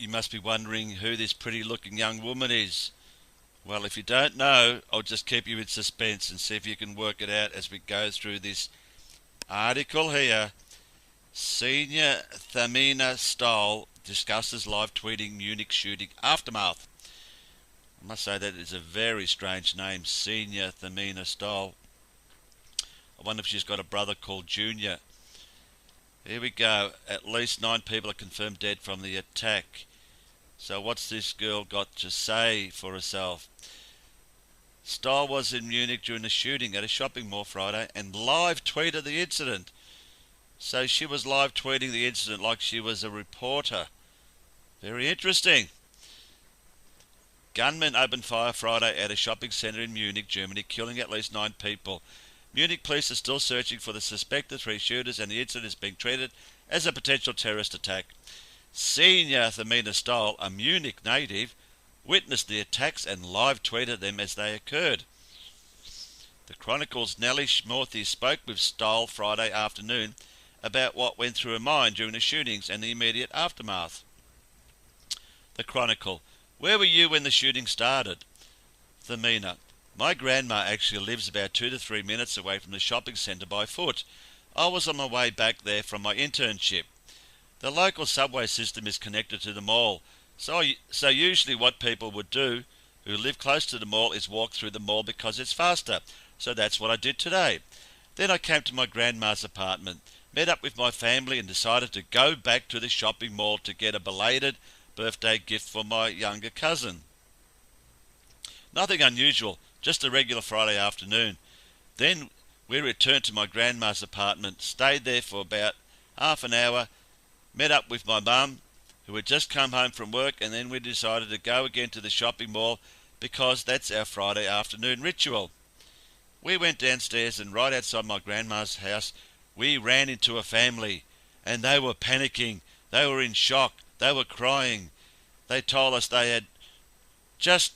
You must be wondering who this pretty looking young woman is. Well, if you don't know, I'll just keep you in suspense and see if you can work it out as we go through this article here. Senior Thamina Stoll discusses live tweeting Munich shooting aftermath. I must say that is a very strange name, Senior Thamina Stoll. I wonder if she's got a brother called Junior. Here we go. At least 9 people are confirmed dead from the attack. So what's this girl got to say for herself? Stoll was in Munich during the shooting at a shopping mall Friday and live tweeted the incident. So she was live tweeting the incident like she was a reporter. Very interesting. Gunmen opened fire Friday at a shopping centre in Munich, Germany, killing at least 9 people. Munich police are still searching for the suspected 3 shooters, and the incident is being treated as a potential terrorist attack. Senior Thamina Stoll, a Munich native, witnessed the attacks and live tweeted them as they occurred. The Chronicle's Nellie Schmorthy spoke with Stoll Friday afternoon about what went through her mind during the shootings and the immediate aftermath. The Chronicle: where were you when the shooting started? Thamina: my grandma actually lives about 2 to 3 minutes away from the shopping centre by foot. I was on my way back there from my internship. The local subway system is connected to the mall, so usually what people would do who live close to the mall is walk through the mall because it's faster. So that's what I did today. Then I came to my grandma's apartment, met up with my family and decided to go back to the shopping mall to get a belated birthday gift for my younger cousin. Nothing unusual, just a regular Friday afternoon. Then we returned to my grandma's apartment, stayed there for about half an hour, met up with my mum, who had just come home from work, and then we decided to go again to the shopping mall because that's our Friday afternoon ritual. We went downstairs, and right outside my grandma's house we ran into a family, and they were panicking. They were in shock. They were crying. They told us they had just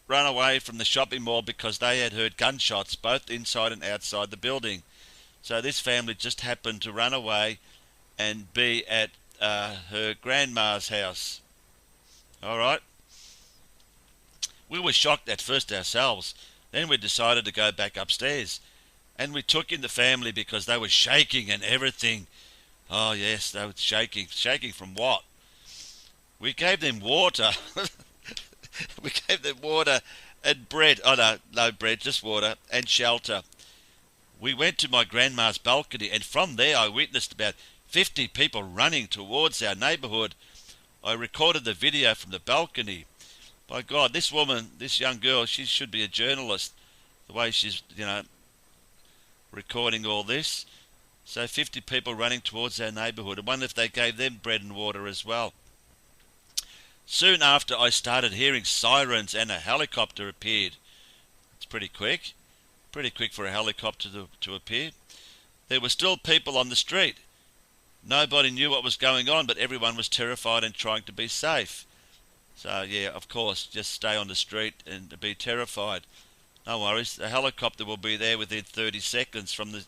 run away from the shopping mall because they had heard gunshots both inside and outside the building. So this family just happened to run away and be at her grandma's house. All right. We were shocked at first ourselves. Then we decided to go back upstairs. And we took in the family because they were shaking and everything. Oh yes, they were shaking. Shaking from what? We gave them water. We gave them water and bread. Oh no bread, just water and shelter. We went to my grandma's balcony, and from there I witnessed about 50 people running towards our neighbourhood. I recorded the video from the balcony. By God, this woman, this young girl, she should be a journalist, the way she's, recording all this. So 50 people running towards our neighbourhood. I wonder if they gave them bread and water as well. Soon after, I started hearing sirens and a helicopter appeared. It's pretty quick. Pretty quick for a helicopter to appear. There were still people on the street. Nobody knew what was going on, but everyone was terrified and trying to be safe. So, yeah, of course, just stay on the street and be terrified. No worries, the helicopter will be there within 30 seconds from the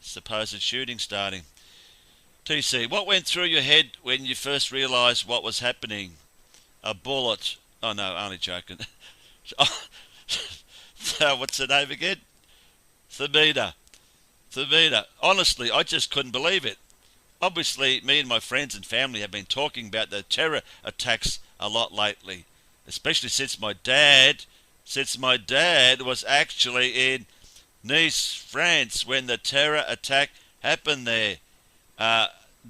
supposed shooting starting. TC, what went through your head when you first realised what was happening? A bullet. Oh, no, only joking. So, what's her name again? Thamina. Honestly, I just couldn't believe it. Obviously, me and my friends and family have been talking about the terror attacks a lot lately, especially since my dad was actually in Nice, France, when the terror attack happened there.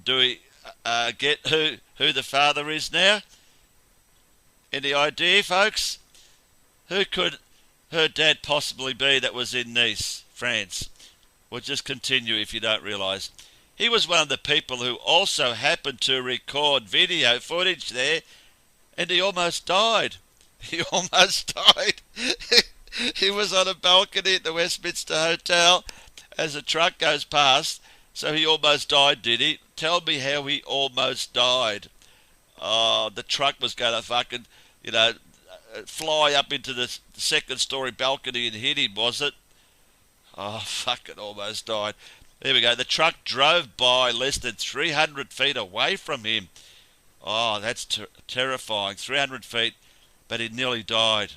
Do we get who the father is now? Any idea, folks? Who could her dad possibly be that was in Nice, France? We'll just continue if you don't realise. He was one of the people who also happened to record video footage there, and he almost died. He almost died. He was on a balcony at the Westminster Hotel as a truck goes past, so he almost died, did he? Tell me how he almost died. Oh, the truck was going to fucking, fly up into the second story balcony and hit him, was it? Oh, fucking almost died. There we go. The truck drove by less than 300 feet away from him. Oh, that's terrifying. 300 feet, but he nearly died.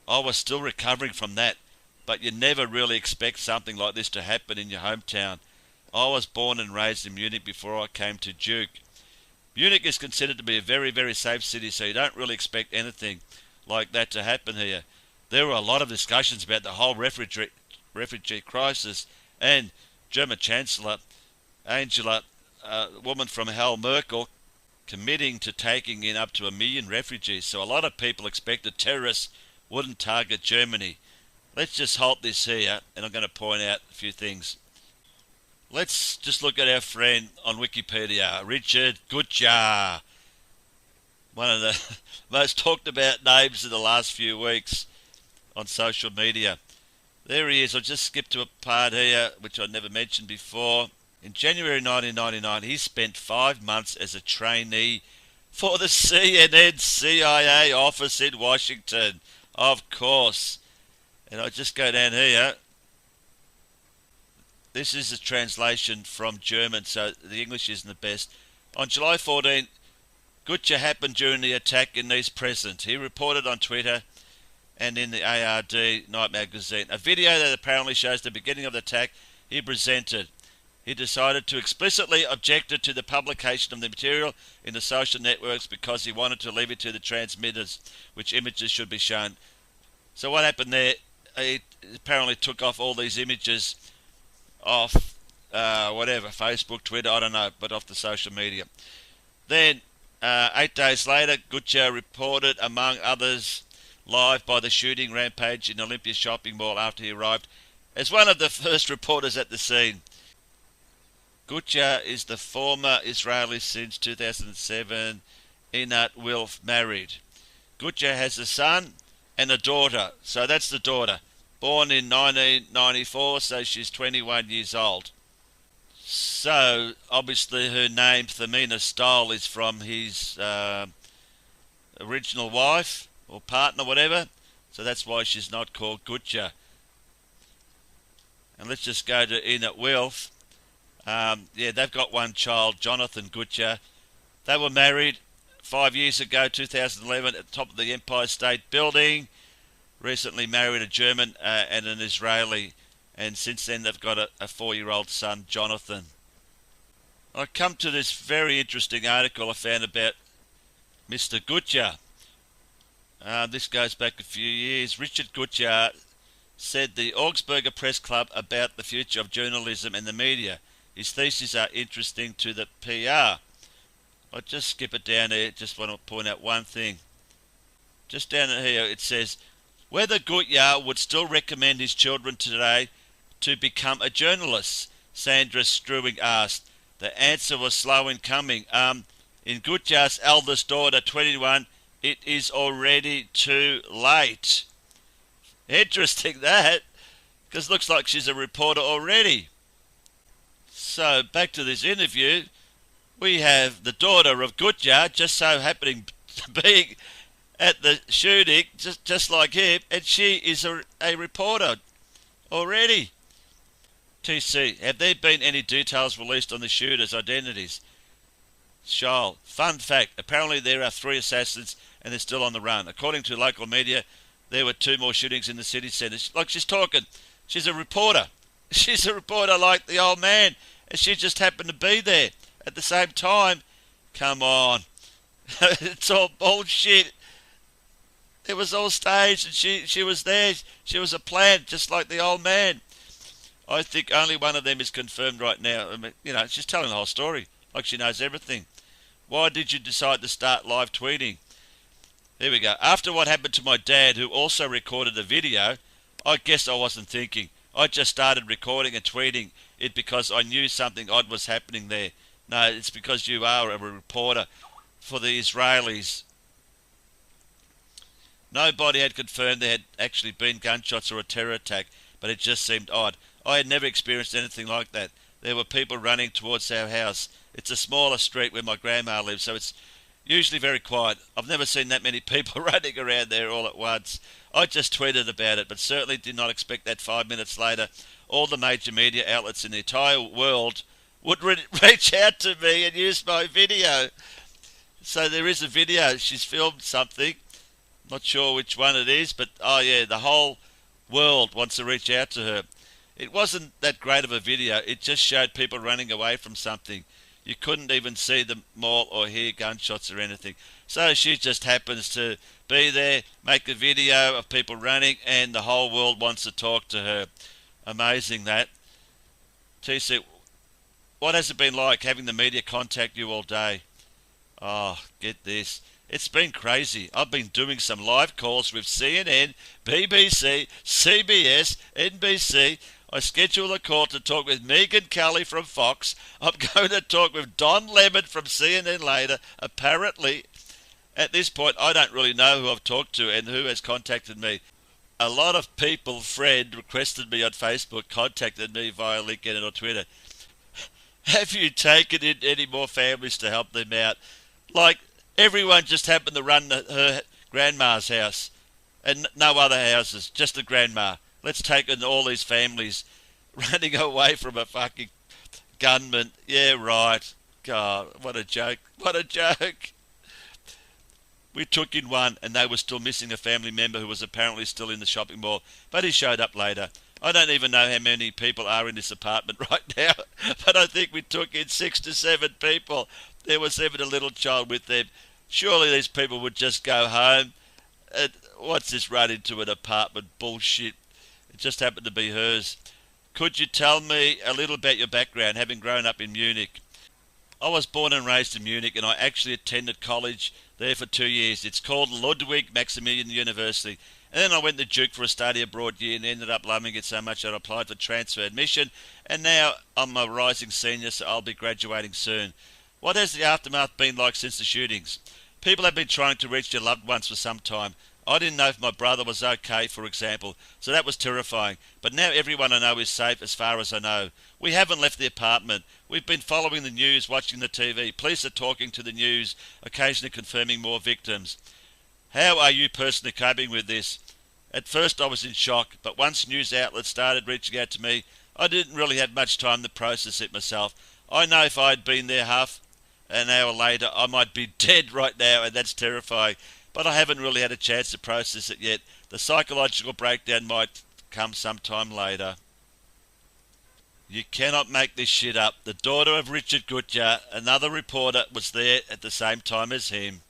I was still recovering from that, but you never really expect something like this to happen in your hometown. I was born and raised in Munich before I came to Duke. Munich is considered to be a very, very safe city, so you don't really expect anything like that to happen here. There were a lot of discussions about the whole refugee crisis, and German Chancellor Angela, woman from Hell, Merkel, committing to taking in up to 1 million refugees. So a lot of people expected terrorists wouldn't target Germany. Let's just halt this here, and I'm going to point out a few things. Let's just look at our friend on Wikipedia, Richard Gutjahr, one of the most talked about names in the last few weeks on social media. There he is. I'll just skip to a part here which I never mentioned before. In January 1999, he spent 5 months as a trainee for the CNN CIA office in Washington. Of course. And I just go down here. This is a translation from German, so the English isn't the best. On July 14, Gutjahr happened during the attack in Nice present. He reported on Twitter and in the ARD Night magazine a video that apparently shows the beginning of the attack he presented. He decided to explicitly object to the publication of the material in the social networks because he wanted to leave it to the transmitters which images should be shown. So what happened there, he apparently took off all these images off Facebook, Twitter, I don't know, but off the social media. Then 8 days later, Gutjahr reported, among others, live by the shooting rampage in Olympia shopping mall after he arrived as one of the first reporters at the scene. Gutjahr is the former Israeli since 2007, Einat Wilf, married. Gutjahr has a son and a daughter, so that's the daughter, born in 1994, so she's 21 years old. So, obviously her name, Thamina Stoll, is from his original wife, or partner, whatever, so that's why she's not called Gutjahr. And let's just go to Einat Wilf. They've got one child, Jonathan Gutjahr. They were married 5 years ago, 2011, at the top of the Empire State Building. Recently married a German and an Israeli, and since then they've got a 4-year-old son, Jonathan. I come to this very interesting article I found about Mr. Gutjahr. This goes back a few years. Richard Gutjahr said the Augsburger Press Club about the future of journalism and the media. His theses are interesting to the PR. I'll just skip it down here, just want to point out one thing. Just down here it says, whether Gutjahr would still recommend his children today to become a journalist, Sandra Struwing asked. The answer was slow in coming. In Gutjahr's eldest daughter, 21, it is already too late. Interesting that, because looks like she's a reporter already. So, back to this interview. We have the daughter of Gutjahr just so happening to be at the shooting, just like him, and she is a reporter already. TC, have there been any details released on the shooters' identities? Shaul, fun fact, apparently there are 3 assassins and they're still on the run. According to local media, there were 2 more shootings in the city centre. Like she's talking, she's a reporter. She's a reporter like the old man, and she just happened to be there at the same time. Come on. It's all bullshit. It was all staged, and she was there. She was a plant, just like the old man. I think only one of them is confirmed right now. I mean, she's telling the whole story, like she knows everything. Why did you decide to start live tweeting? Here we go. After what happened to my dad, who also recorded a video, I guess I wasn't thinking. I just started recording and tweeting it because I knew something odd was happening there. No, it's because you are a reporter for the Israelis. Nobody had confirmed there had actually been gunshots or a terror attack, but it just seemed odd. I had never experienced anything like that. There were people running towards our house. It's a smaller street where my grandma lives, so it's usually very quiet. I've never seen that many people running around there all at once. I just tweeted about it, but certainly did not expect that 5 minutes later all the major media outlets in the entire world would reach out to me and use my video. So there is a video. She's filmed something. Not sure which one it is, but oh yeah, the whole world wants to reach out to her. It wasn't that great of a video. It just showed people running away from something. You couldn't even see them all or hear gunshots or anything. So she just happens to be there, make a video of people running, and the whole world wants to talk to her. Amazing that. TC, what has it been like having the media contact you all day? Oh, get this. It's been crazy. I've been doing some live calls with CNN, BBC, CBS, NBC. I scheduled a call to talk with Megan Kelly from Fox. I'm going to talk with Don Lemon from CNN later. Apparently, at this point, I don't really know who I've talked to and who has contacted me. A lot of people, Fred, requested me on Facebook, contacted me via LinkedIn or Twitter. Have you taken in any more families to help them out? Like, everyone just happened to run her grandma's house and no other houses, just the grandma. Let's take in all these families running away from a fucking gunman. Yeah, right. God, what a joke. What a joke. We took in one and they were still missing a family member who was apparently still in the shopping mall, but he showed up later. I don't even know how many people are in this apartment right now, but I think we took in 6 to 7 people. There was even a little child with them. Surely these people would just go home. What's this run into an apartment bullshit? It just happened to be hers. Could you tell me a little about your background, having grown up in Munich? I was born and raised in Munich, and I actually attended college there for 2 years. It's called Ludwig Maximilian University. And then I went to Duke for a study abroad year and ended up loving it so much that I applied for transfer admission. And now I'm a rising senior, so I'll be graduating soon. What has the aftermath been like since the shootings? People have been trying to reach their loved ones for some time. I didn't know if my brother was okay, for example, so that was terrifying. But now everyone I know is safe as far as I know. We haven't left the apartment. We've been following the news, watching the TV. Police are talking to the news, occasionally confirming more victims. How are you personally coping with this? At first I was in shock, but once news outlets started reaching out to me, I didn't really have much time to process it myself. I know if I had been there half an hour later, I might be dead right now, and that's terrifying. But I haven't really had a chance to process it yet. The psychological breakdown might come sometime later. You cannot make this shit up. The daughter of Richard Gutjahr, another reporter, was there at the same time as him.